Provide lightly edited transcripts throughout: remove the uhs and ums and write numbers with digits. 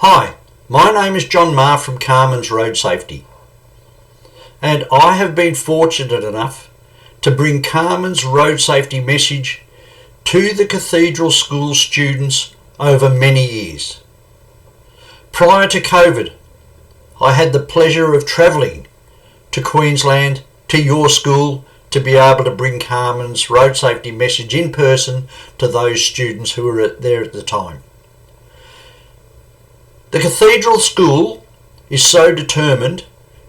Hi, my name is John Marr from Carmen's Road Safety, and I have been fortunate enough to bring Carmen's road safety message to the Cathedral School students over many years. Prior to COVID, I had the pleasure of travelling to Queensland, to your school, to be able to bring Carmen's road safety message in person to those students who were there at the time. The Cathedral School is so determined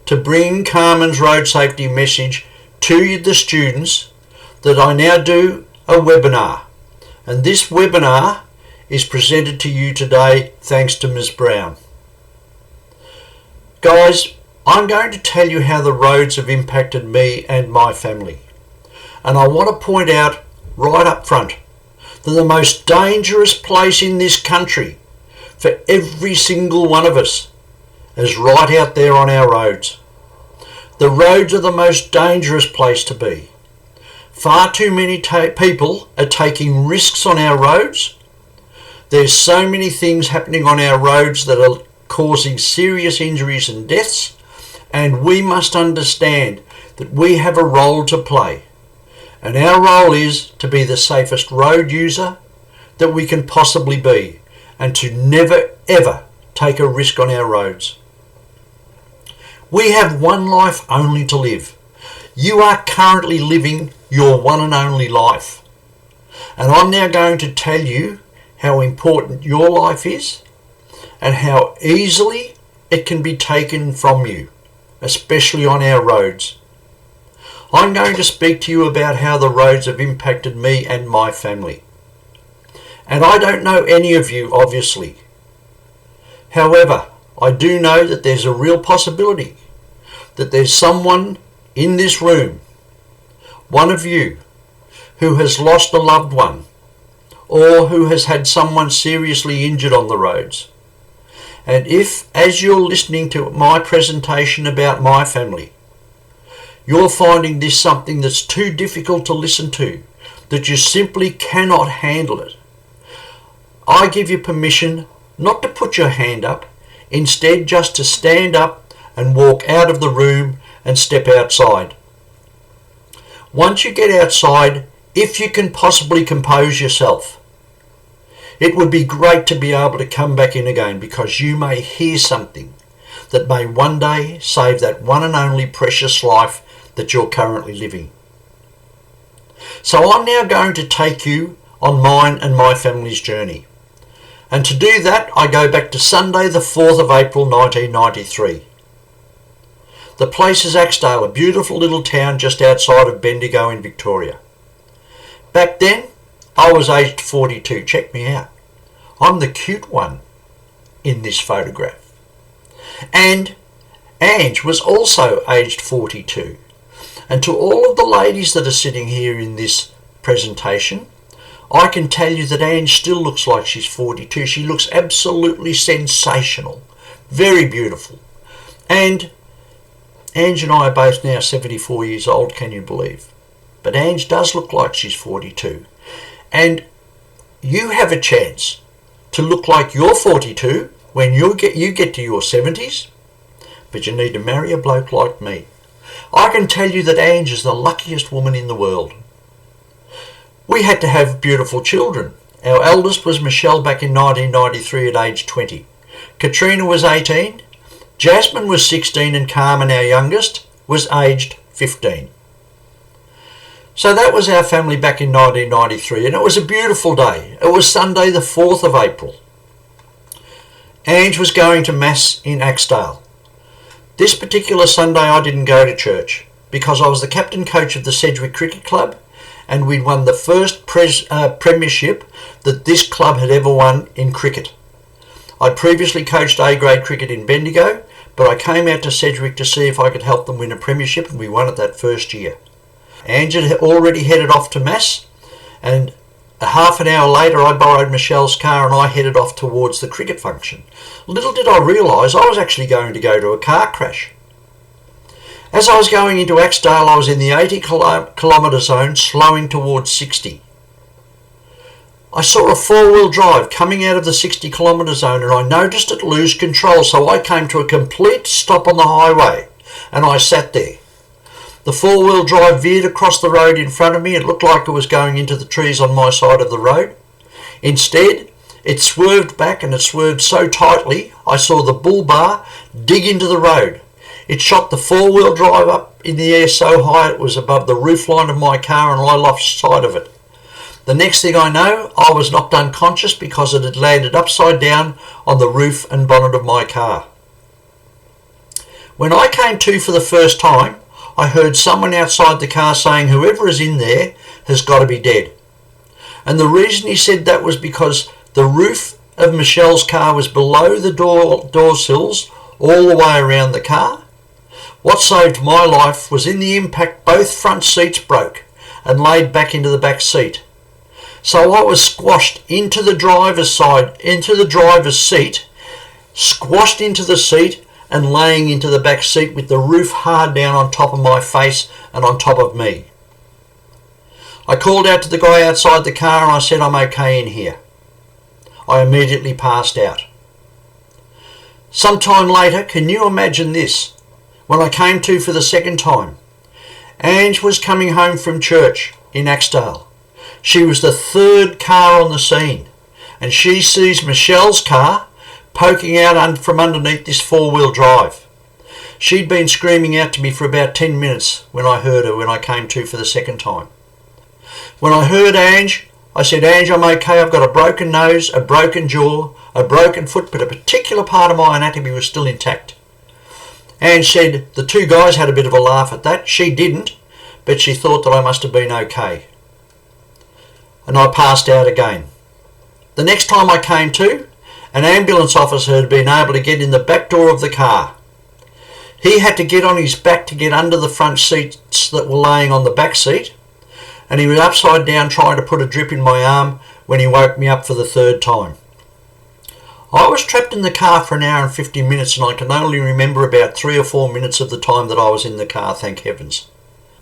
to bring Carmen's road safety message to the students that I now do a webinar. And this webinar is presented to you today thanks to Ms. Brown. Guys, I'm going to tell you how the roads have impacted me and my family. And I want to point out right up front that the most dangerous place in this country for every single one of us is right out there on our roads. The roads are the most dangerous place to be. Far too many people are taking risks on our roads. There's so many things happening on our roads that are causing serious injuries and deaths, and we must understand that we have a role to play. And our role is to be the safest road user that we can possibly be, and to never ever take a risk on our roads. We have one life only to live. You are currently living your one and only life. And I'm now going to tell you how important your life is and how easily it can be taken from you, especially on our roads. I'm going to speak to you about how the roads have impacted me and my family. And I don't know any of you, obviously. However, I do know that there's a real possibility that there's someone in this room, one of you, who has lost a loved one or who has had someone seriously injured on the roads. And if, as you're listening to my presentation about my family, you're finding this something that's too difficult to listen to, that you simply cannot handle it, I give you permission not to put your hand up, instead just to stand up and walk out of the room and step outside. Once you get outside, if you can possibly compose yourself, it would be great to be able to come back in again, because you may hear something that may one day save that one and only precious life that you're currently living. So I'm now going to take you on mine and my family's journey. And to do that, I go back to Sunday the 4th of April 1993. The place is Cathedral, a beautiful little town just outside of Bendigo in Victoria. Back then, I was aged 42. Check me out. I'm the cute one in this photograph. And Ange was also aged 42. And to all of the ladies that are sitting here in this presentation, I can tell you that Ange still looks like she's 42. She looks absolutely sensational. Very beautiful. And Ange and I are both now 74 years old, can you believe? But Ange does look like she's 42. And you have a chance to look like you're 42 when you get to your 70s. But you need to marry a bloke like me. I can tell you that Ange is the luckiest woman in the world. We had to have beautiful children. Our eldest was Michelle back in 1993 at age 20. Katrina was 18, Jasmine was 16, and Carmen, our youngest, was aged 15. So that was our family back in 1993, and it was a beautiful day. It was Sunday the 4th of April. Ange was going to Mass in Cathedral. This particular Sunday I didn't go to church because I was the captain coach of the Sedgwick Cricket Club, and we'd won the first premiership that this club had ever won in cricket. I'd previously coached A-grade cricket in Bendigo, but I came out to Sedgwick to see if I could help them win a premiership, and we won it that first year. Ange had already headed off to Mass, and a half an hour later I borrowed Michelle's car and I headed off towards the cricket function. Little did I realise I was actually going to go to a car crash. As I was going into Cathedral, I was in the 80 kilometre zone, slowing towards 60. I saw a four-wheel drive coming out of the 60-kilometre zone, and I noticed it lose control, so I came to a complete stop on the highway and I sat there. The four-wheel drive veered across the road in front of me. It looked like it was going into the trees on my side of the road. Instead, it swerved back, and it swerved so tightly I saw the bull bar dig into the road. It shot the four-wheel drive up in the air so high it was above the roofline of my car, and I lost sight of it. The next thing I know, I was knocked unconscious because it had landed upside down on the roof and bonnet of my car. When I came to for the first time, I heard someone outside the car saying, "Whoever is in there has got to be dead." And the reason he said that was because the roof of Michelle's car was below the door sills all the way around the car. What saved my life was in the impact both front seats broke and laid back into the back seat. So I was squashed into the driver's seat, squashed into the seat and laying into the back seat with the roof hard down on top of my face and on top of me. I called out to the guy outside the car and I said, "I'm okay in here." I immediately passed out. Sometime later, can you imagine this? When I came to for the second time, Ange was coming home from church in Axdale. She was the third car on the scene, and she sees Michelle's car poking out from underneath this four-wheel drive. She'd been screaming out to me for about 10 minutes when I heard her when I came to for the second time. When I heard Ange, I said, "Ange, I'm okay. I've got a broken nose, a broken jaw, a broken foot, but a particular part of my anatomy was still intact." Ange said the two guys had a bit of a laugh at that. She didn't, but she thought that I must have been okay. And I passed out again. The next time I came to, an ambulance officer had been able to get in the back door of the car. He had to get on his back to get under the front seats that were laying on the back seat, and he was upside down trying to put a drip in my arm when he woke me up for the third time. I was trapped in the car for an hour and 50 minutes, and I can only remember about 3 or 4 minutes of the time that I was in the car, thank heavens.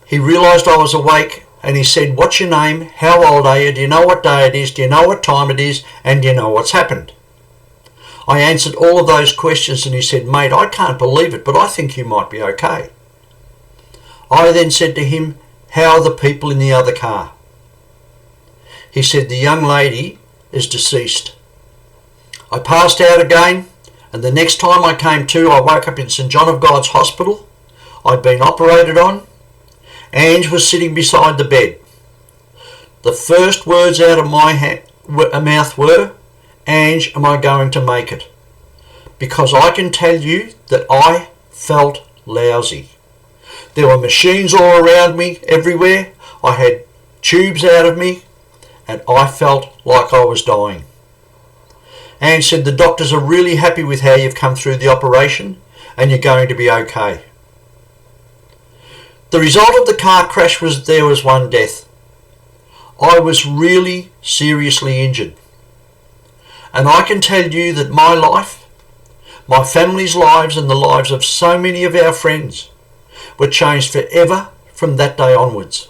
He realised I was awake, and he said, "What's your name? How old are you? Do you know what day it is? Do you know what time it is? And do you know what's happened?" I answered all of those questions, and he said, "Mate, I can't believe it, but I think you might be okay." I then said to him, "How are the people in the other car?" He said, "The young lady is deceased." I passed out again, and the next time I came to, I woke up in St John of God's Hospital. I'd been operated on. Ange was sitting beside the bed. The first words out of my mouth were, "Ange, am I going to make it?" Because I can tell you that I felt lousy. There were machines all around me, everywhere. I had tubes out of me, and I felt like I was dying. Ange said, "The doctors are really happy with how you've come through the operation, and you're going to be okay." The result of the car crash was there was one death. I was really seriously injured. And I can tell you that my life, my family's lives, and the lives of so many of our friends were changed forever from that day onwards.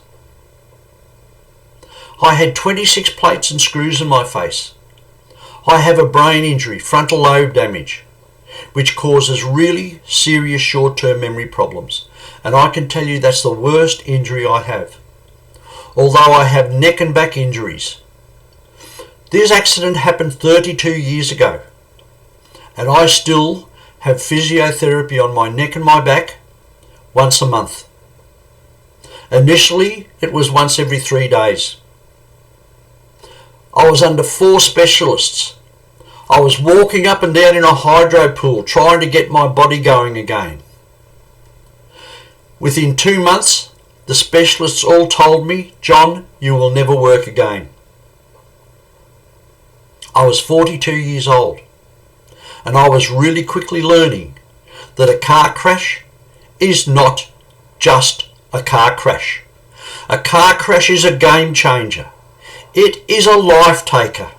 I had 26 plates and screws in my face. I have a brain injury, frontal lobe damage, which causes really serious short-term memory problems. And I can tell you that's the worst injury I have. Although I have neck and back injuries. This accident happened 32 years ago, and I still have physiotherapy on my neck and my back once a month. Initially, it was once every 3 days. I was under 4 specialists. I was walking up and down in a hydro pool trying to get my body going again. Within 2 months, the specialists all told me, "John, you will never work again." I was 42 years old, and I was really quickly learning that a car crash is not just a car crash. A car crash is a game changer. It is a life taker.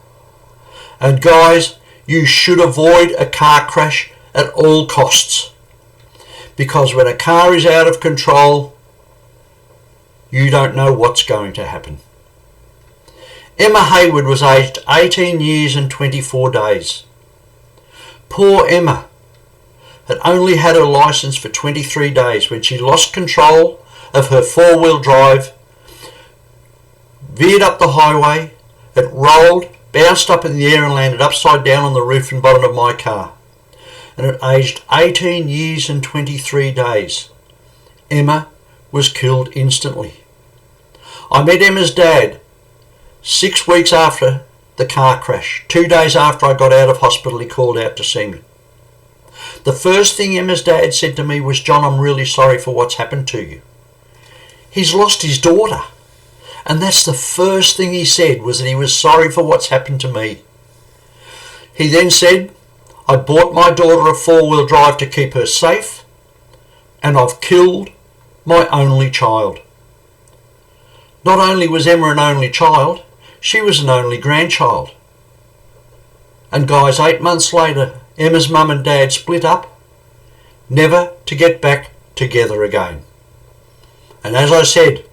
And guys, you should avoid a car crash at all costs. Because when a car is out of control, you don't know what's going to happen. Emma Hayward was aged 18 years and 24 days. Poor Emma had only had her licence for 23 days when she lost control of her four-wheel drive, veered up the highway, it rolled, bounced up in the air and landed upside down on the roof and bottom of my car. And at aged 18 years and 23 days, Emma was killed instantly. I met Emma's dad 6 weeks after the car crash. 2 days after I got out of hospital, he called out to see me. The first thing Emma's dad said to me was, "John, I'm really sorry for what's happened to you." He's lost his daughter. And that's the first thing he said, was that he was sorry for what's happened to me. He then said, "I bought my daughter a four-wheel drive to keep her safe, and I've killed my only child." Not only was Emma an only child, she was an only grandchild. And guys, 8 months later, Emma's mum and dad split up, never to get back together again. And as I said,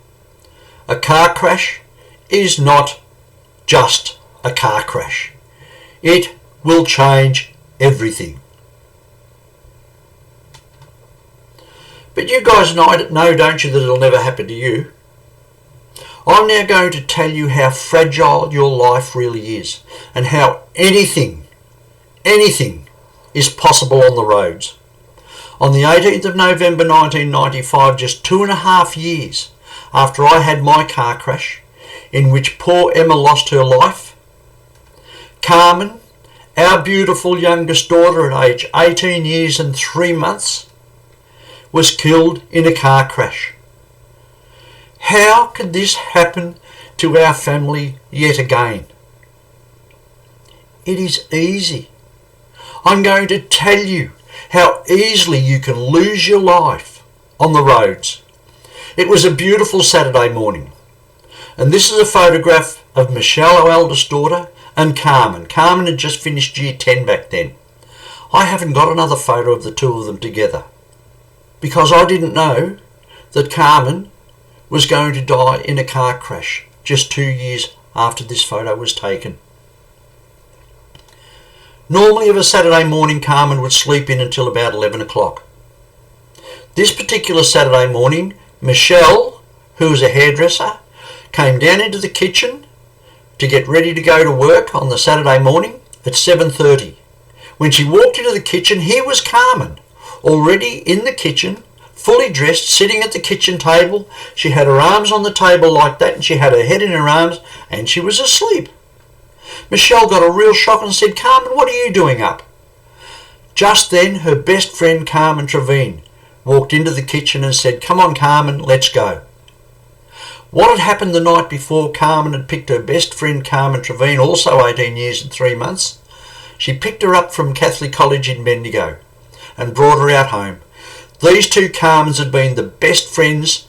a car crash is not just a car crash. It will change everything. But you guys know, don't you, that it'll never happen to you? I'm now going to tell you how fragile your life really is, and how anything is possible on the roads. On the 18th of November 1995, just 2.5 years after I had my car crash, in which poor Emma lost her life, Carmen, our beautiful youngest daughter at age 18 years and 3 months, was killed in a car crash. How could this happen to our family yet again? It is easy. I'm going to tell you how easily you can lose your life on the roads. It was a beautiful Saturday morning, and this is a photograph of Michelle, our eldest daughter, and Carmen. Carmen had just finished year 10 back then. I haven't got another photo of the two of them together, because I didn't know that Carmen was going to die in a car crash just 2 years after this photo was taken. Normally of a Saturday morning, Carmen would sleep in until about 11 o'clock. This particular Saturday morning, Michelle, who was a hairdresser, came down into the kitchen to get ready to go to work on the Saturday morning at 7:30. When she walked into the kitchen, here was Carmen, already in the kitchen, fully dressed, sitting at the kitchen table. She had her arms on the table like that, and she had her head in her arms, and she was asleep. Michelle got a real shock and said, "Carmen, what are you doing up?" Just then, her best friend, Carmen Trevine, walked into the kitchen and said, "Come on, Carmen, let's go." What had happened the night before, Carmen had picked her best friend, Carmen Trevine, also 18 years and 3 months. She picked her up from Catholic College in Bendigo and brought her out home. These two Carmens had been the best friends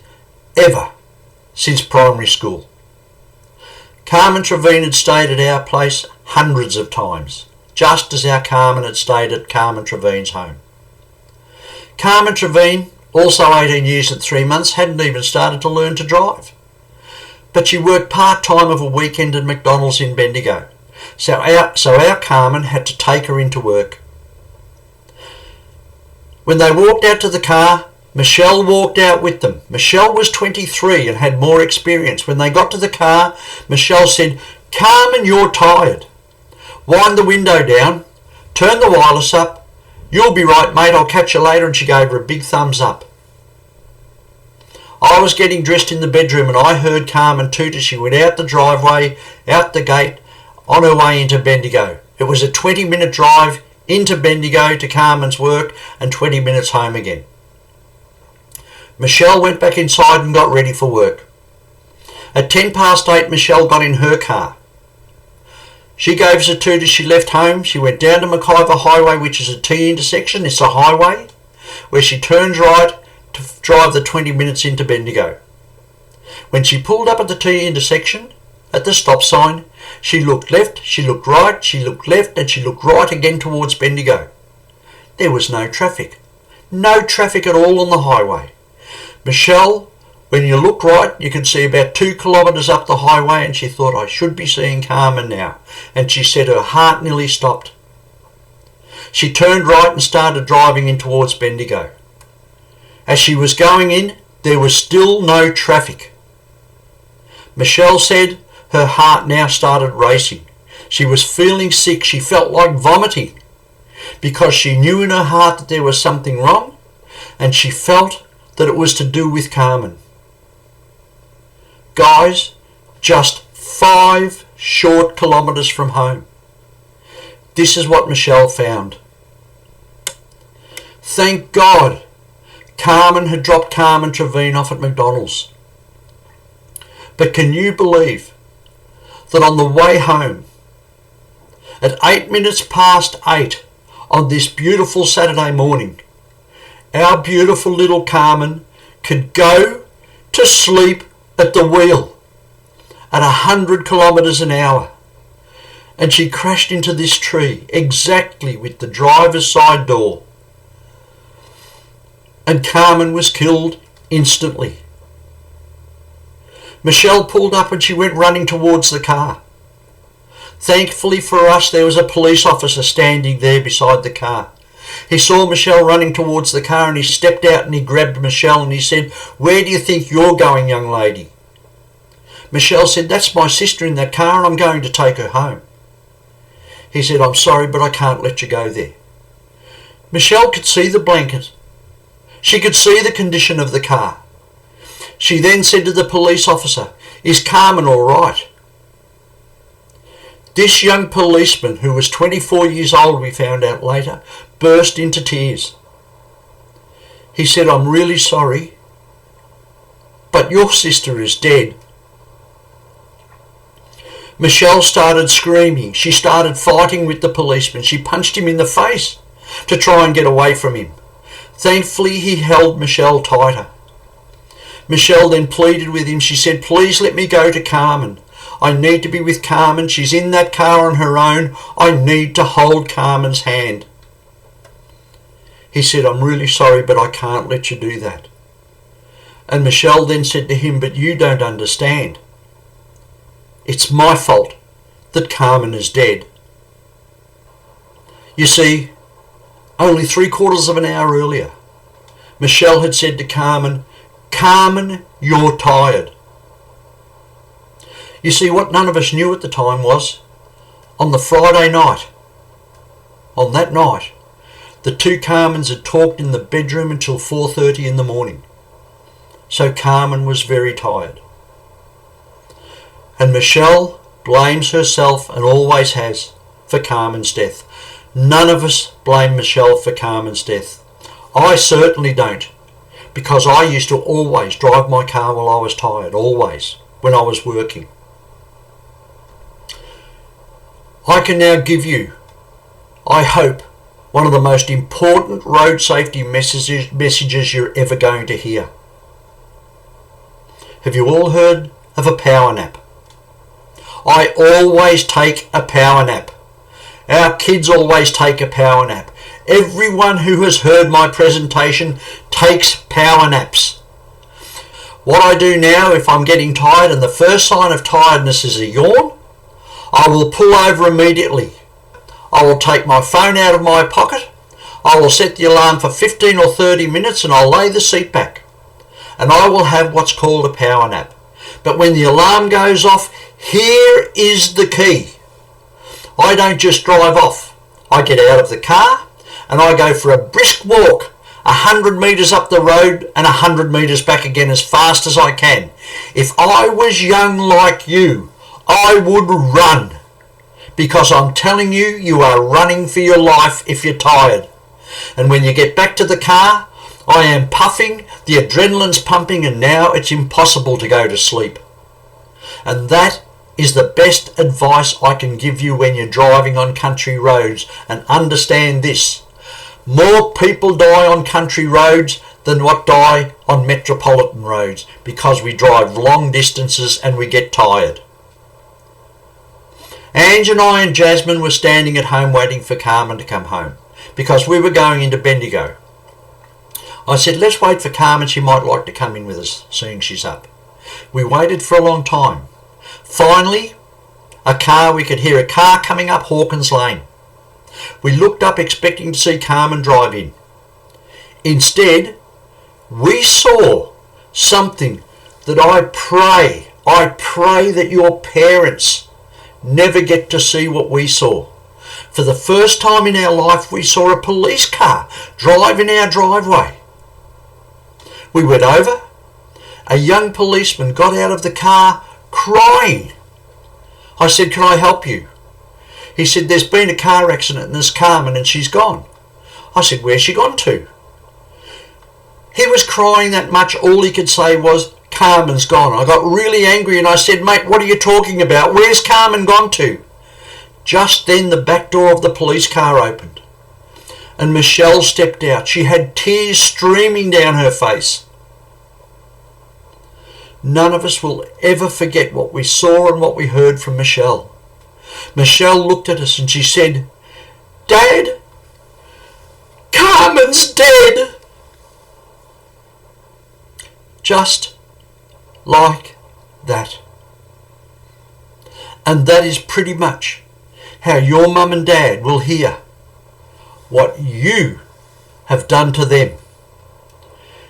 ever since primary school. Carmen Trevine had stayed at our place hundreds of times, just as our Carmen had stayed at Carmen Trevine's home. Carmen Trevine, also 18 years and 3 months, hadn't even started to learn to drive. But she worked part-time of a weekend at McDonald's in Bendigo. So our Carmen had to take her into work. When they walked out to the car, Michelle walked out with them. Michelle was 23 and had more experience. When they got to the car, Michelle said, "Carmen, you're tired. Wind the window down, turn the wireless up. You'll be right, mate, I'll catch you later." And she gave her a big thumbs up. I was getting dressed in the bedroom and I heard Carmen toot as she went out the driveway, out the gate, on her way into Bendigo. It was a 20-minute drive into Bendigo to Carmen's work and 20 minutes home again. Michelle went back inside and got ready for work. At 8:10, Michelle got in her car. She gave us a toot as she left home. She went down to McIver Highway, which is a T intersection. It's a highway where she turned right to drive the 20 minutes into Bendigo. When she pulled up at the T intersection, at the stop sign, she looked left, she looked right, she looked left, and she looked right again towards Bendigo. There was no traffic. No traffic at all on the highway. Michelle When you looked right, you could see about 2 kilometres up the highway, and she thought, I should be seeing Carmen now. And she said her heart nearly stopped. She turned right and started driving in towards Bendigo. As she was going in, there was still no traffic. Michelle said her heart now started racing. She was feeling sick. She felt like vomiting because she knew in her heart that there was something wrong, and she felt that it was to do with Carmen. Guys, just 5 short kilometres from home. This is what Michelle found. Thank God Carmen had dropped Carmen Trevine off at McDonald's. But can you believe that on the way home, at 8 minutes past 8 on this beautiful Saturday morning, our beautiful little Carmen could go to sleep at the wheel at 100 kilometres an hour, and she crashed into this tree exactly with the driver's side door, and Carmen was killed instantly. Michelle pulled up and she went running towards the car. Thankfully for us, there was a police officer standing there beside the car. He saw Michelle running towards the car, and he stepped out and he grabbed Michelle and he said, "Where do you think you're going, young lady?" Michelle said, "That's my sister in that car and I'm going to take her home." He said, "I'm sorry, but I can't let you go there." Michelle could see the blanket. She could see the condition of the car. She then said to the police officer, "Is Carmen all right?" This young policeman, who was 24 years old, we found out later, burst into tears. He said, "I'm really sorry, but your sister is dead." Michelle started screaming. She started fighting with the policeman. She punched him in the face to try and get away from him. Thankfully, he held Michelle tighter. Michelle then pleaded with him. She said, "Please let me go to Carmen. I need to be with Carmen. She's in that car on her own. I need to hold Carmen's hand." He said, "I'm really sorry, but I can't let you do that." And Michelle then said to him, "But you don't understand. It's my fault that Carmen is dead." You see, only 3/4 of an hour earlier, Michelle had said to Carmen, "Carmen, you're tired." You see, what none of us knew at the time was, on the Friday night, on that night, the two Carmens had talked in the bedroom until 4:30 in the morning. So Carmen was very tired. And Michelle blames herself, and always has, for Carmen's death. None of us blame Michelle for Carmen's death. I certainly don't, because I used to always drive my car while I was tired, always, when I was working. I can now give you, I hope, one of the most important road safety messages you're ever going to hear. Have you all heard of a power nap? I always take a power nap. Our kids always take a power nap. Everyone who has heard my presentation takes power naps. What I do now, if I'm getting tired and the first sign of tiredness is a yawn, I will pull over immediately. I will take my phone out of my pocket. I will set the alarm for 15 or 30 minutes and I'll lay the seat back. And I will have what's called a power nap. But when the alarm goes off, here is the key. I don't just drive off. I get out of the car and I go for a brisk walk, 100 metres up the road and 100 metres back again as fast as I can. If I was young like you, I would run, because I'm telling you, you are running for your life if you're tired. And when you get back to the car, I am puffing, the adrenaline's pumping, and now it's impossible to go to sleep. And that is the best advice I can give you when you're driving on country roads. And understand this, more people die on country roads than what die on metropolitan roads, because we drive long distances and we get tired. Ange and I and Jasmine were standing at home waiting for Carmen to come home, because we were going into Bendigo. I said, let's wait for Carmen. She might like to come in with us, seeing she's up. We waited for a long time. Finally, we could hear a car coming up Hawkins Lane. We looked up expecting to see Carmen drive in. Instead, we saw something that I pray that your parents never get to see what we saw. For the first time in our life, we saw a police car drive in our driveway. We went over. A young policeman got out of the car crying. I said, can I help you? He said, there's been a car accident and there's Carmen and she's gone. I said, where's she gone to? He was crying that much. All he could say was, Carmen's gone. I got really angry and I said, mate, what are you talking about? Where's Carmen gone to? Just then the back door of the police car opened and Michelle stepped out. She had tears streaming down her face. None of us will ever forget what we saw and what we heard from Michelle. Michelle looked at us and she said, Dad, Carmen's dead. Just like that. And that is pretty much how your mum and dad will hear what you have done to them.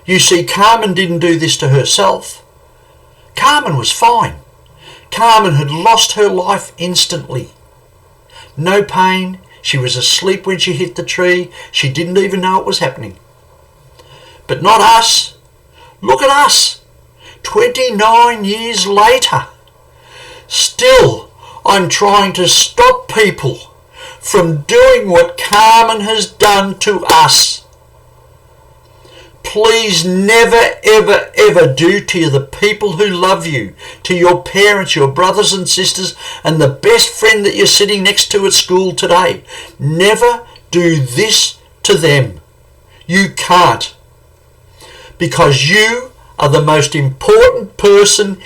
You see, Carmen didn't do this to herself. Carmen was fine. Carmen had lost her life instantly. No pain. She was asleep when she hit the tree. She didn't even know it was happening. But not us. Look at us. 29 years later. Still, I'm trying to stop people from doing what Carmen has done to us. Please never, ever, ever do to the people who love you, to your parents, your brothers and sisters, and the best friend that you're sitting next to at school today. Never do this to them. You can't. Because you are the most important person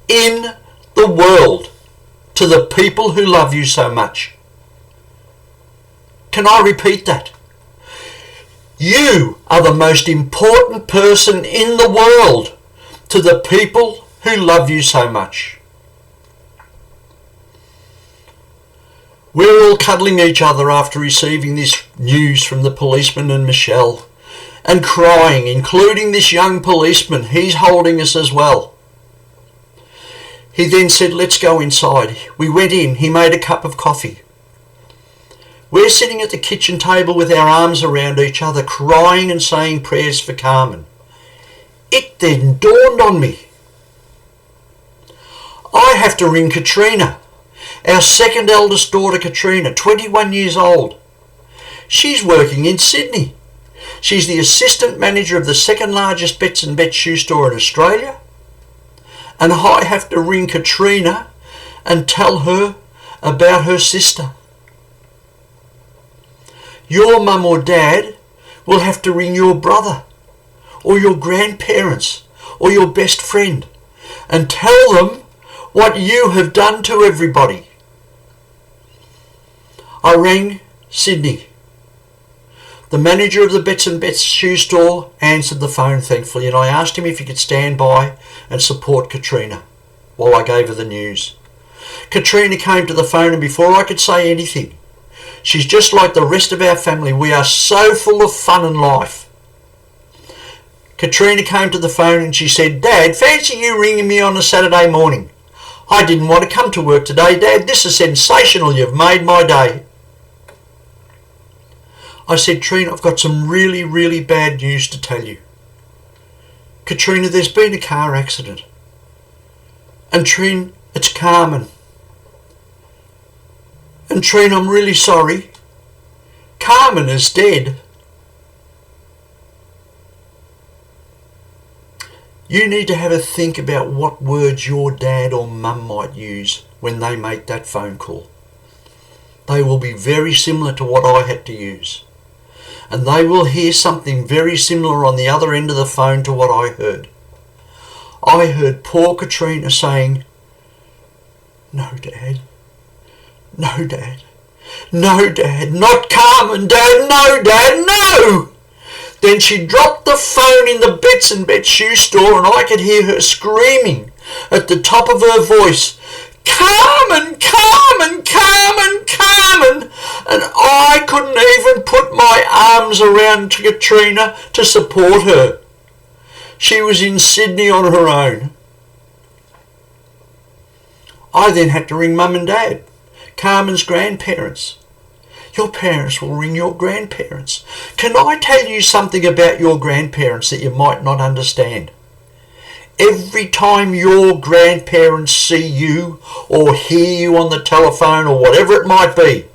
in the world to the people who love you so much. Can I repeat that? You are the most important person in the world to the people who love you so much. We're all cuddling each other after receiving this news from the policeman and Michelle, and crying, including this young policeman. He's holding us as well. He then said, let's go inside. We went in. He made a cup of coffee. We're sitting at the kitchen table with our arms around each other, crying and saying prayers for Carmen. It then dawned on me. I have to ring Katrina, our second eldest daughter Katrina, 21 years old. She's working in Sydney. She's the assistant manager of the second largest Bets and Bets shoe store in Australia. And I have to ring Katrina and tell her about her sister. Your mum or dad will have to ring your brother or your grandparents or your best friend and tell them what you have done to everybody. I rang Sydney. The manager of the Bets and Bets shoe store answered the phone, thankfully, and I asked him if he could stand by and support Katrina while I gave her the news. Katrina came to the phone, and before I could say anything, she's just like the rest of our family. We are so full of fun and life. Katrina came to the phone and she said, Dad, fancy you ringing me on a Saturday morning. I didn't want to come to work today, Dad. This is sensational. You've made my day. I said, Trina, I've got some really, really bad news to tell you. Katrina, there's been a car accident. And Trina, it's Carmen. And Trina, I'm really sorry. Carmen is dead. You need to have a think about what words your dad or mum might use when they make that phone call. They will be very similar to what I had to use. And they will hear something very similar on the other end of the phone to what I heard. I heard poor Katrina saying, No, Dad. No, Dad. No, Dad. Not Carmen, Dad. No, Dad. No! Then she dropped the phone in the Bets and Bet shoe store, and I could hear her screaming at the top of her voice, "Carmen, Carmen, Carmen, Carmen!" And I couldn't even put my arms around Katrina to support her. She was in Sydney on her own. I then had to ring Mum and Dad, Carmen's grandparents. Your parents will ring your grandparents. Can I tell you something about your grandparents that you might not understand? Every time your grandparents see you or hear you on the telephone or whatever it might be,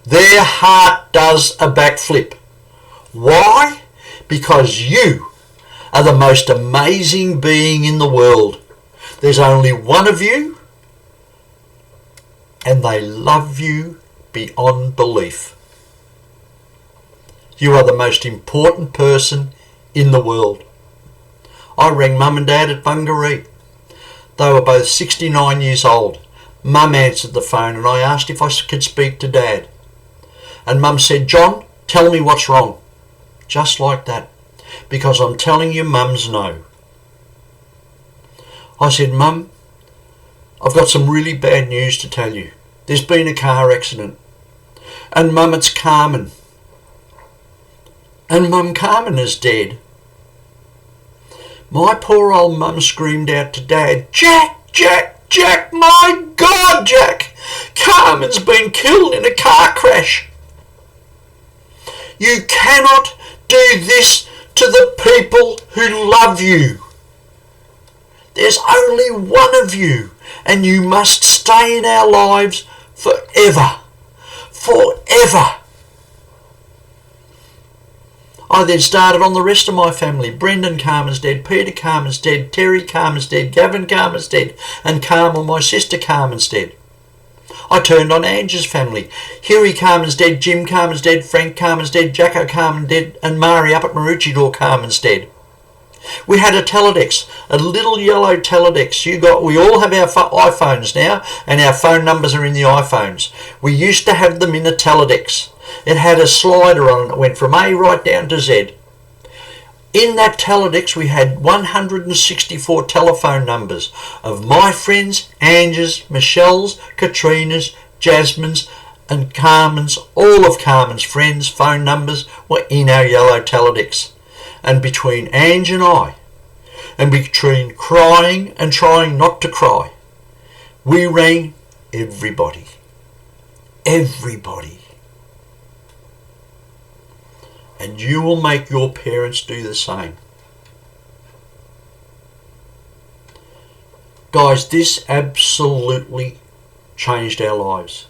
their heart does a backflip. Why? Because you are the most amazing being in the world. There's only one of you, and they love you beyond belief. You are the most important person in the world. I rang Mum and Dad at Bungaree. They were both 69 years old. Mum answered the phone and I asked if I could speak to Dad. And Mum said, "John, tell me what's wrong." Just like that. Because I'm telling you, Mum's no. I said, "Mum, I've got some really bad news to tell you. There's been a car accident. And Mum, it's Carmen. And Mum, Carmen is dead." My poor old Mum screamed out to Dad, "Jack, Jack, Jack, my God, Jack! Carmen's been killed in a car crash. You cannot do this to the people who love you. There's only one of you, and you must stay in our lives forever. Forever." I then started on the rest of my family. Brendan Carmen's dead, Peter Carmen's dead, Terry Carmen's dead, Gavin Carmen's dead, and Carmel, my sister Carmen's dead. I turned on Angie's family. Huey Carmen's dead, Jim Carmen's dead, Frank Carmen's dead, Jacko Carmen dead, and Mari up at Maroochydore Carmen's dead. We had a teledex, a little yellow teledex. We all have our iPhones now, and our phone numbers are in the iPhones. We used to have them in a teledex. It had a slider on it. It went from A right down to Z. In that teledex we had 164 telephone numbers of my friends, Angie's, Michelle's, Katrina's, Jasmine's and Carmen's. All of Carmen's friends' phone numbers were in our yellow teledex. And between Ange and I, and between crying and trying not to cry, we rang everybody. Everybody. And you will make your parents do the same. Guys, this absolutely changed our lives.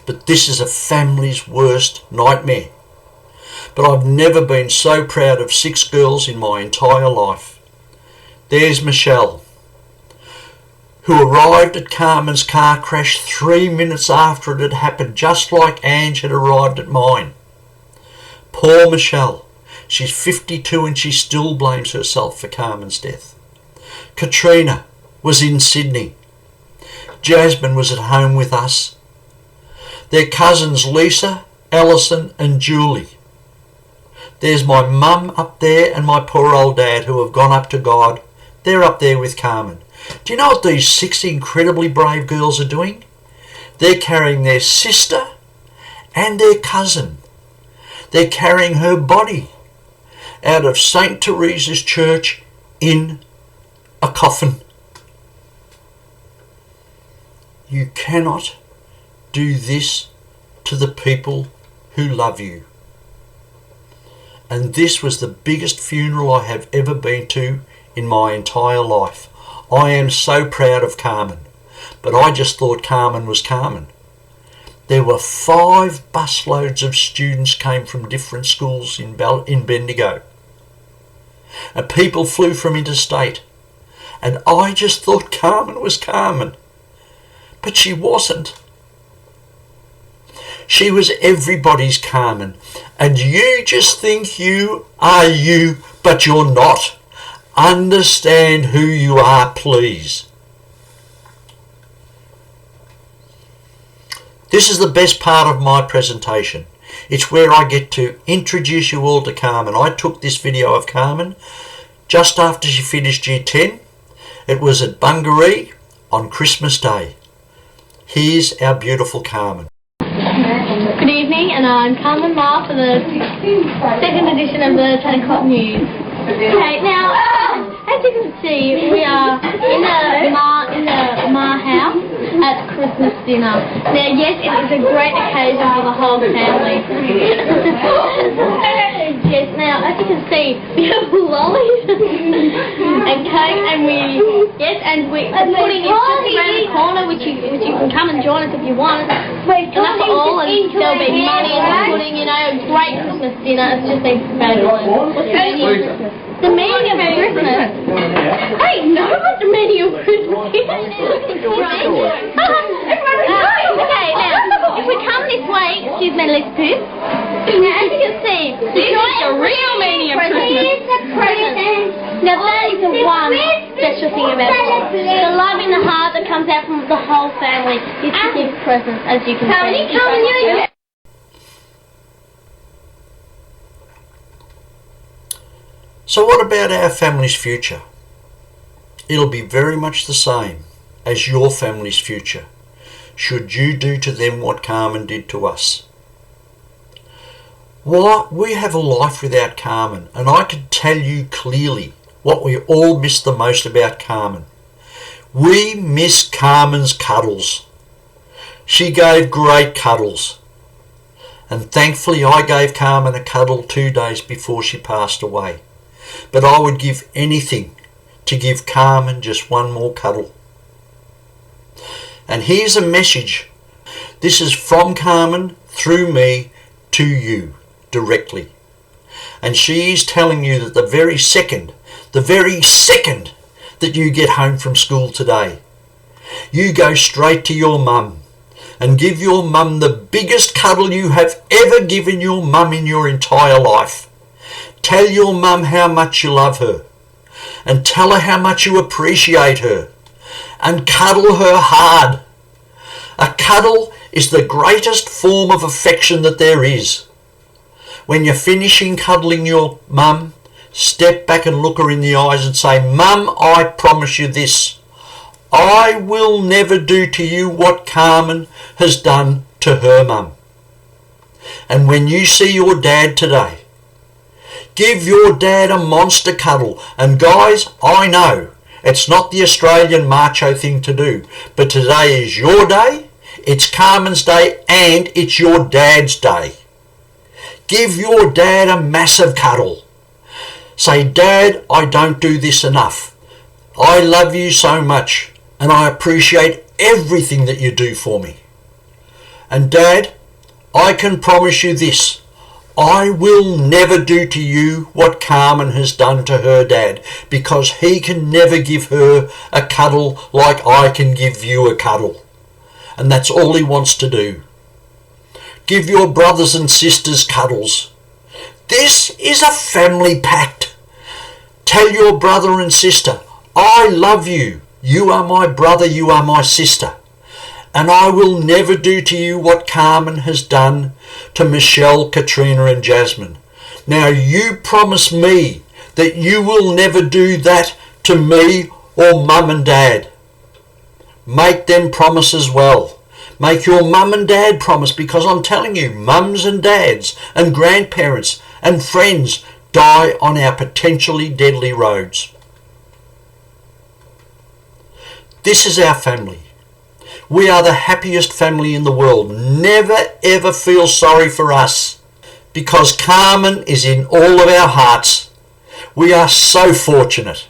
But this is a family's worst nightmare. But I've never been so proud of 6 girls in my entire life. There's Michelle, who arrived at Carmen's car crash 3 minutes after it had happened, just like Ange had arrived at mine. Poor Michelle. She's 52 and she still blames herself for Carmen's death. Katrina was in Sydney. Jasmine was at home with us. Their cousins Lisa, Alison and Julie. There's my mum up there and my poor old dad who have gone up to God. They're up there with Carmen. Do you know what these 6 incredibly brave girls are doing? They're carrying their sister and their cousin. They're carrying her body out of St. Teresa's Church in a coffin. You cannot do this to the people who love you. And this was the biggest funeral I have ever been to in my entire life. I am so proud of Carmen, but I just thought Carmen was Carmen. There were 5 busloads of students came from different schools in Bendigo. And people flew from interstate. And I just thought Carmen was Carmen. But she wasn't. She was everybody's Carmen. And you just think you are you, but you're not. Understand who you are, please. This is the best part of my presentation. It's where I get to introduce you all to Carmen. I took this video of Carmen just after she finished Year 10. It was at Bungaree on Christmas Day. Here's our beautiful Carmen. Good evening, and I'm Carmen for the second edition of the 10 o'clock news. Okay, now, as you can see, we are in the Ma house at Christmas dinner. Now, yes, it is a great occasion for the whole family. Yes, now, as you can see, we have lollies and cake, and we're pudding is just around the corner, which you can come and join us if you want. And that's all, and there'll be money in the pudding, you know, a great Christmas dinner. It's just been fabulous. The menu of Christmas. Hey, no, what's the menu of Christmas? Okay, now, if we come this way, excuse me, let's poop. Now, as you can see, this is the real menu of Christmas. Now, that is the one special thing about it. The love in the heart that comes out from the whole family is to give presents, as you can see. So what about our family's future? It'll be very much the same as your family's future, should you do to them what Carmen did to us. Why, we have a life without Carmen, and I can tell you clearly what we all miss the most about Carmen. We miss Carmen's cuddles. She gave great cuddles. And thankfully I gave Carmen a cuddle 2 days before she passed away. But I would give anything to give Carmen just one more cuddle. And here's a message. This is from Carmen through me to you directly. And she is telling you that the very second that you get home from school today, you go straight to your mum and give your mum the biggest cuddle you have ever given your mum in your entire life. Tell your mum how much you love her, and tell her how much you appreciate her, and cuddle her hard. A cuddle is the greatest form of affection that there is. When you're finishing cuddling your mum, step back and look her in the eyes and say, "Mum, I promise you this. I will never do to you what Carmen has done to her mum." And when you see your dad today, give your dad a monster cuddle. And guys, I know it's not the Australian macho thing to do, but today is your day, it's Carmen's day, and it's your dad's day. Give your dad a massive cuddle. Say, "Dad, I don't do this enough. I love you so much, and I appreciate everything that you do for me. And Dad, I can promise you this. I will never do to you what Carmen has done to her dad, because he can never give her a cuddle like I can give you a cuddle. And that's all he wants to do. Give your brothers and sisters cuddles. This is a family pact. Tell your brother and sister, I love you. You are my brother, you are my sister. And I will never do to you what Carmen has done to Michelle, Katrina and Jasmine. Now you promise me that you will never do that to me or Mum and Dad. Make them promise as well. Make your mum and dad promise, because I'm telling you, mums and dads and grandparents and friends die on our potentially deadly roads. This is our family. We are the happiest family in the world. Never ever feel sorry for us, because Carmen is in all of our hearts. We are so fortunate.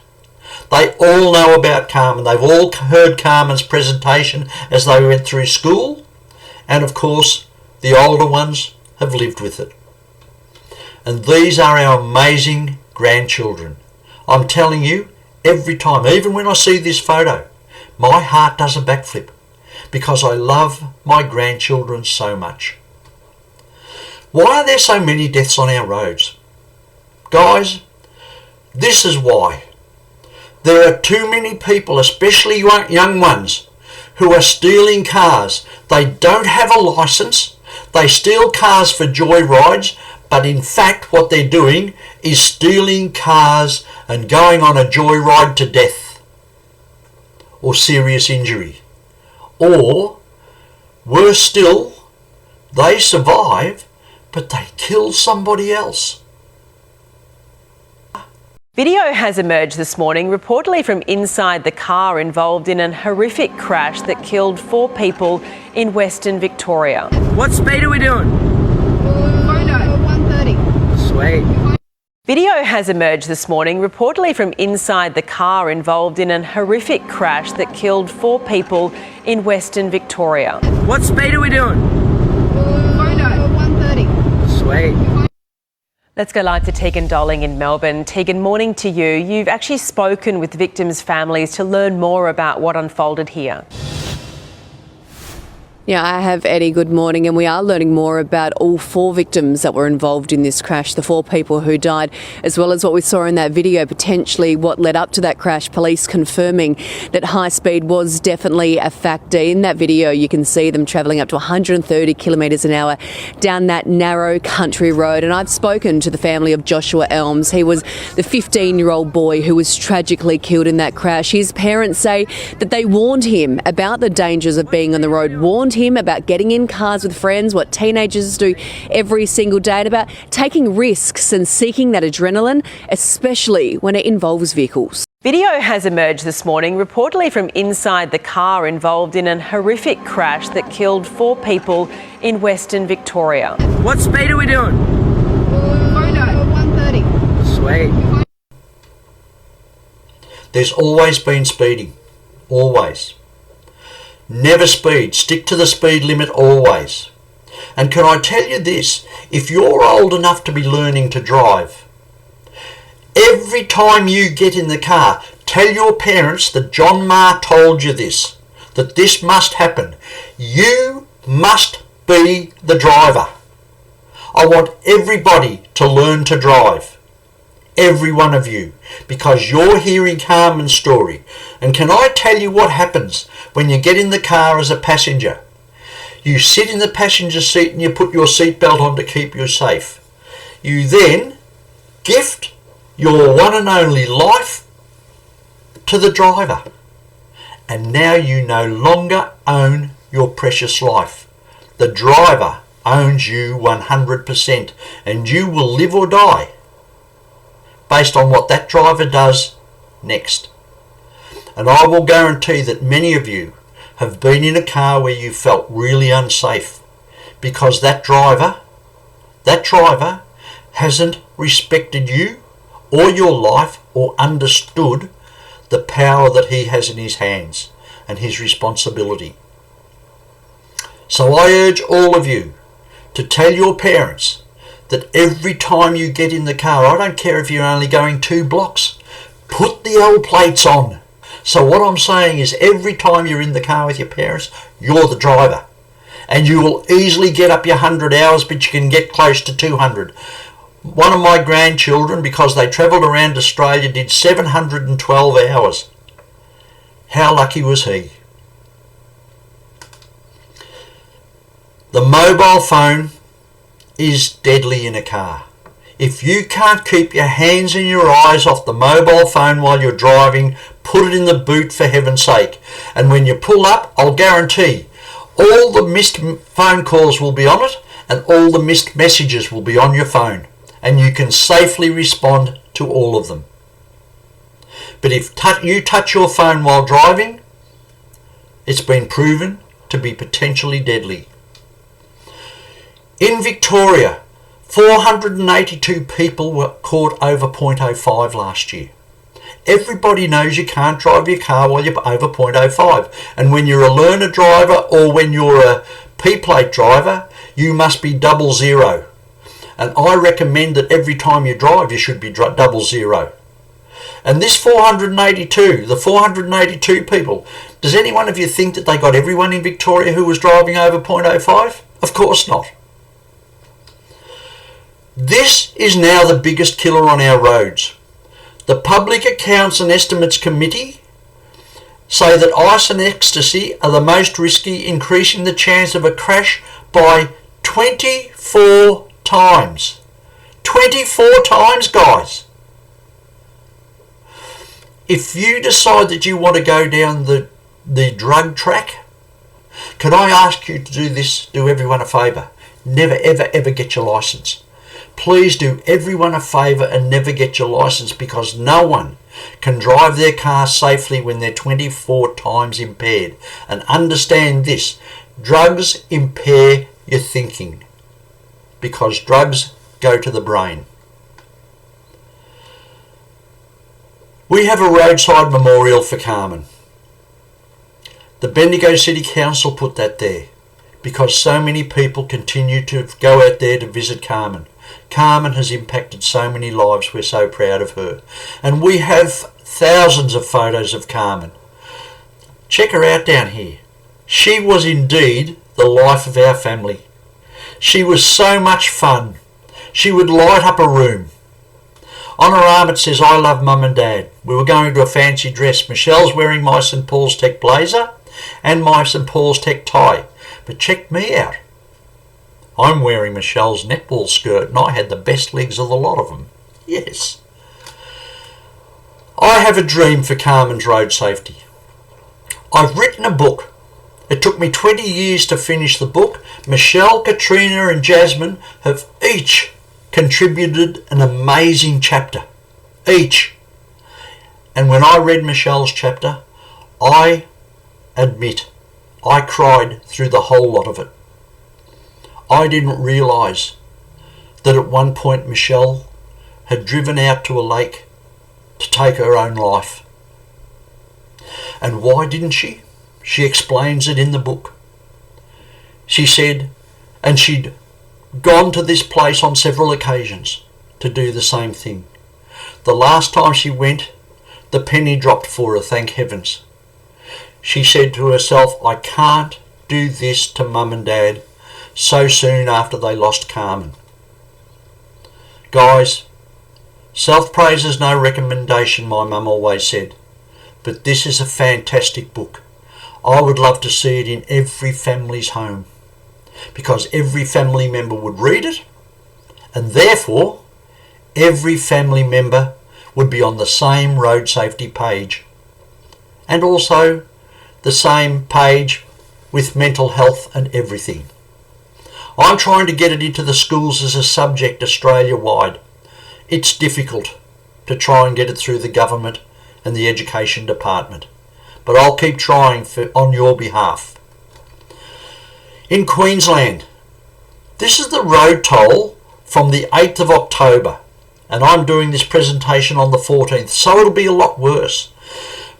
They all know about Carmen. They've all heard Carmen's presentation as they went through school. And of course, the older ones have lived with it. And these are our amazing grandchildren. I'm telling you, every time, even when I see this photo, my heart does a backflip, because I love my grandchildren so much. Why are there so many deaths on our roads? Guys, this is why. There are too many people, especially young ones, who are stealing cars. They don't have a license. They steal cars for joyrides, but in fact what they're doing is stealing cars and going on a joyride to death or serious injury. Or, worse still, they survive, but they kill somebody else. Video has emerged this morning, reportedly from inside the car involved in an horrific crash that killed 4 people in Western Victoria. What speed are we doing? 130. Sweet. Video has emerged this morning, reportedly from inside the car involved in an horrific crash that killed 4 people in Western Victoria. What speed are we doing? 130. Sweet. Let's go live to Tegan Dolling in Melbourne. Tegan, morning to you. You've actually spoken with victims' families to learn more about what unfolded here. Yeah, I have, Eddie. Good morning. And we are learning more about all 4 victims that were involved in this crash, the 4 people who died, as well as what we saw in that video, potentially what led up to that crash, police confirming that high speed was definitely a factor. In that video, you can see them travelling up to 130 kilometres an hour down that narrow country road. And I've spoken to the family of Joshua Elms. He was the 15-year-old boy who was tragically killed in that crash. His parents say that they warned him about the dangers of being on the road, warned him about getting in cars with friends, what teenagers do every single day, and about taking risks and seeking that adrenaline, especially when it involves vehicles. Video has emerged this morning, reportedly from inside the car involved in an horrific crash that killed 4 people in Western Victoria. What speed are we doing? 130. Sweet. There's always been speeding. Always. Never speed. Stick to the speed limit always. And can I tell you this? If you're old enough to be learning to drive, every time you get in the car, tell your parents that John Marr told you this, that this must happen. You must be the driver. I want everybody to learn to drive. Every one of you, because you're hearing Carmen's story. And can I tell you what happens when you get in the car as a passenger? You sit in the passenger seat and you put your seatbelt on to keep you safe. You then gift your one and only life to the driver. And now you no longer own your precious life. The driver owns you 100%, and you will live or die based on what that driver does next. And I will guarantee that many of you have been in a car where you felt really unsafe because that driver hasn't respected you or your life or understood the power that he has in his hands and his responsibility. So I urge all of you to tell your parents that every time you get in the car, I don't care if you're only going 2 blocks, put the L plates on. So what I'm saying is every time you're in the car with your parents, you're the driver. And you will easily get up your 100 hours, but you can get close to 200. One of my grandchildren, because they travelled around Australia, did 712 hours. How lucky was he? The mobile phone is deadly in a car. If you can't keep your hands and your eyes off the mobile phone while you're driving, put it in the boot for heaven's sake. And when you pull up, I'll guarantee all the missed phone calls will be on it and all the missed messages will be on your phone. And you can safely respond to all of them. But if you touch your phone while driving, it's been proven to be potentially deadly. In Victoria, 482 people were caught over 0.05 last year. Everybody knows you can't drive your car while you're over 0.05. And when you're a learner driver or when you're a P-plate driver, you must be 00. And I recommend that every time you drive, you should be 00. And this 482 people, does any one of you think that they got everyone in Victoria who was driving over 0.05? Of course not. This is now the biggest killer on our roads. The Public Accounts and Estimates Committee say that ice and ecstasy are the most risky, increasing the chance of a crash by 24 times. 24 times, guys. If you decide that you want to go down the drug track, can I ask you to do this? Do everyone a favour. Never, ever, ever get your licence. Please do everyone a favour and never get your licence, because no one can drive their car safely when they're 24 times impaired. And understand this, drugs impair your thinking, because drugs go to the brain. We have a roadside memorial for Carmen. The Bendigo City Council put that there because so many people continue to go out there to visit Carmen. Carmen has impacted so many lives. We're so proud of her. And we have thousands of photos of Carmen. Check her out down here. She was indeed the life of our family. She was so much fun. She would light up a room. On her arm it says, "I love Mum and Dad." We were going to a fancy dress. Michelle's wearing my St Paul's Tech blazer and my St Paul's Tech tie. But check me out. I'm wearing Michelle's netball skirt and I had the best legs of the lot of them. Yes. I have a dream for Carmen's road safety. I've written a book. It took me 20 years to finish the book. Michelle, Katrina and Jasmine have each contributed an amazing chapter. Each. And when I read Michelle's chapter, I admit I cried through the whole lot of it. I didn't realise that at one point Michelle had driven out to a lake to take her own life. And why didn't she? She explains it in the book. She said, and she'd gone to this place on several occasions to do the same thing. The last time she went, the penny dropped for her, thank heavens. She said to herself, I can't do this to Mum and Dad so soon after they lost Carmen. Guys, self-praise is no recommendation, my mum always said, but this is a fantastic book. I would love to see it in every family's home, because every family member would read it, and therefore every family member would be on the same road safety page, and also the same page with mental health and everything. I'm trying to get it into the schools as a subject Australia-wide. It's difficult to try and get it through the government and the education department, but I'll keep trying on your behalf. In Queensland, this is the road toll from the 8th of October, and I'm doing this presentation on the 14th, so it'll be a lot worse.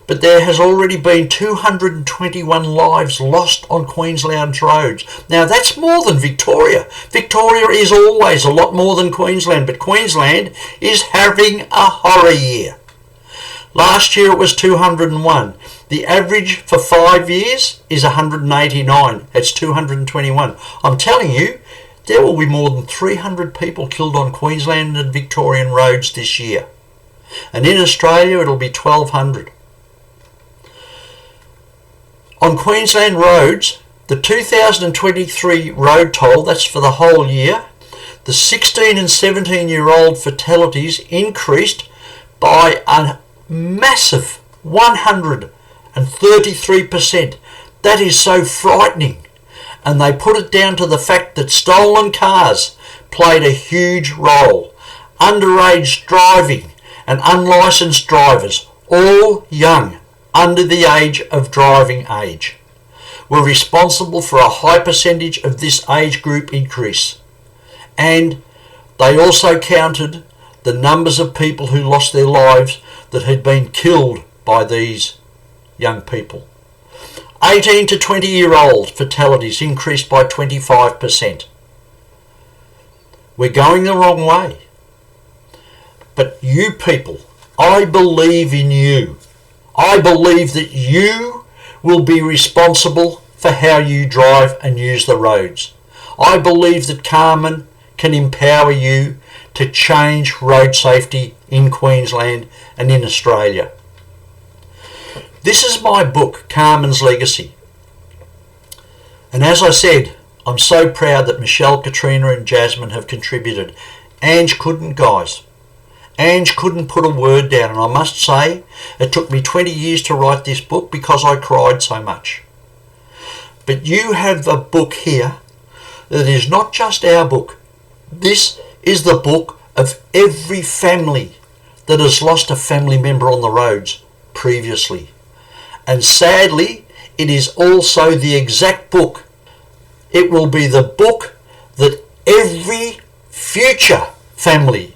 But there has already been 221 lives lost on Queensland's roads. Now that's more than Victoria. Victoria is always a lot more than Queensland, but Queensland is having a horror year. Last year it was 201. The average for 5 years is 189. It's 221. I'm telling you, there will be more than 300 people killed on Queensland and Victorian roads this year. And in Australia it'll be 1,200. On Queensland roads, the 2023 road toll, that's for the whole year, the 16 and 17-year-old fatalities increased by a massive 133%. That is so frightening. And they put it down to the fact that stolen cars played a huge role. Underage driving and unlicensed drivers, all young, under the age of driving age, were responsible for a high percentage of this age group increase. And they also counted the numbers of people who lost their lives that had been killed by these young people. 18 to 20-year-old fatalities increased by 25%. We're going the wrong way. But you people, I believe in you. I believe that you will be responsible for how you drive and use the roads. I believe that Carmen can empower you to change road safety in Queensland and in Australia. This is my book, Carmen's Legacy. And as I said, I'm so proud that Michelle, Katrina and Jasmine have contributed. Ange couldn't, guys. Ange couldn't put a word down, and I must say it took me 20 years to write this book because I cried so much. But you have a book here that is not just our book. This is the book of every family that has lost a family member on the roads previously. And sadly, it is also the exact book. It will be the book that every future family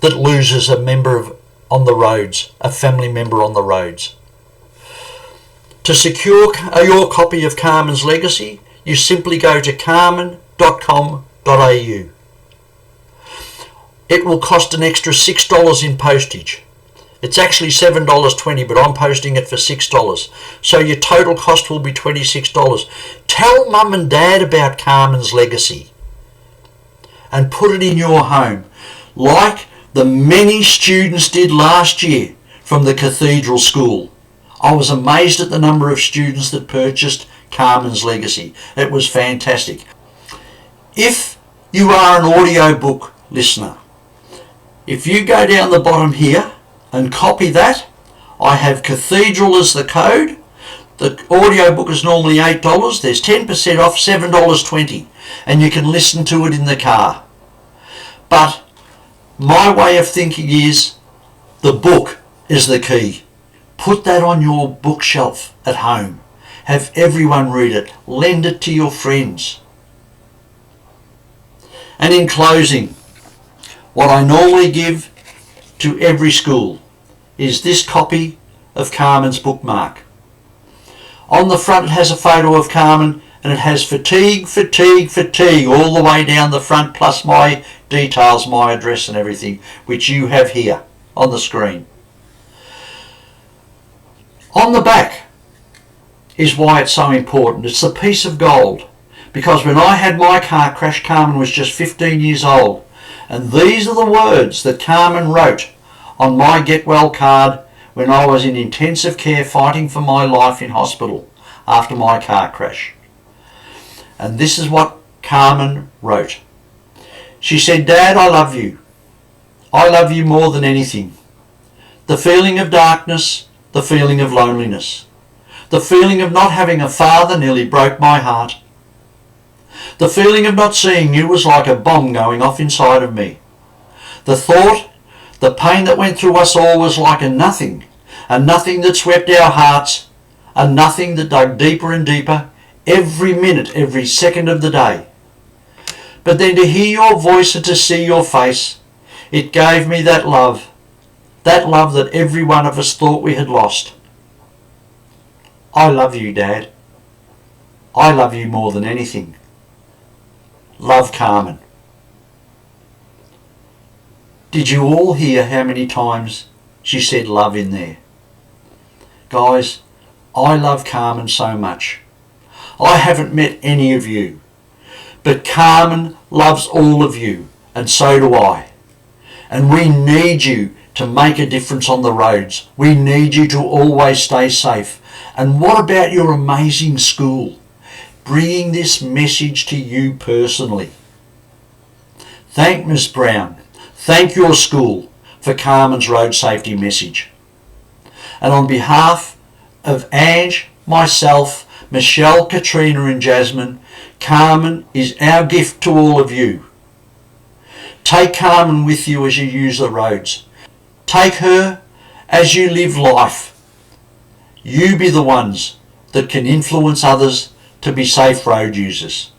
that loses a member on the roads, a family member on the roads. To secure your copy of Carmen's Legacy, you simply go to carmen.com.au. It will cost an extra $6 in postage. It's actually $7.20, but I'm posting it for $6. So your total cost will be $26. Tell Mum and Dad about Carmen's Legacy and put it in your home, like the many students did last year from the Cathedral School. I was amazed at the number of students that purchased Carmen's Legacy. It was fantastic. If you are an audiobook listener, if you go down the bottom here and copy that, I have Cathedral as the code. The audiobook is normally $8. There's 10% off, $7.20, and you can listen to it in the car. But my way of thinking is the book is the key. Put that on your bookshelf at home. Have everyone read it. Lend it to your friends. And in closing, what I normally give to every school is this copy of Carmen's bookmark. On the front it has a photo of Carmen, and it has fatigue, fatigue, fatigue all the way down the front, plus my details, my address and everything, which you have here on the screen. On the back is why it's so important. It's a piece of gold, because when I had my car crash, Carmen was just 15 years old, and these are the words that Carmen wrote on my Get Well card when I was in intensive care fighting for my life in hospital after my car crash. And this is what Carmen wrote. She said, "Dad, I love you. I love you more than anything. The feeling of darkness, the feeling of loneliness, the feeling of not having a father nearly broke my heart. The feeling of not seeing you was like a bomb going off inside of me. The thought, the pain that went through us all was like a nothing that swept our hearts, a nothing that dug deeper and deeper every minute, every second of the day. But then to hear your voice and to see your face, it gave me that love that every one of us thought we had lost. I love you, Dad. I love you more than anything. Love, Carmen." Did you all hear how many times she said love in there? Guys, I love Carmen so much. I haven't met any of you, but Carmen loves all of you, and so do I. And we need you to make a difference on the roads. We need you to always stay safe. And what about your amazing school, bringing this message to you personally? Thank Ms. Brown. Thank your school for Carmen's road safety message. And on behalf of Ange, myself, Michelle, Katrina and Jasmine, Carmen is our gift to all of you. Take Carmen with you as you use the roads. Take her as you live life. You be the ones that can influence others to be safe road users.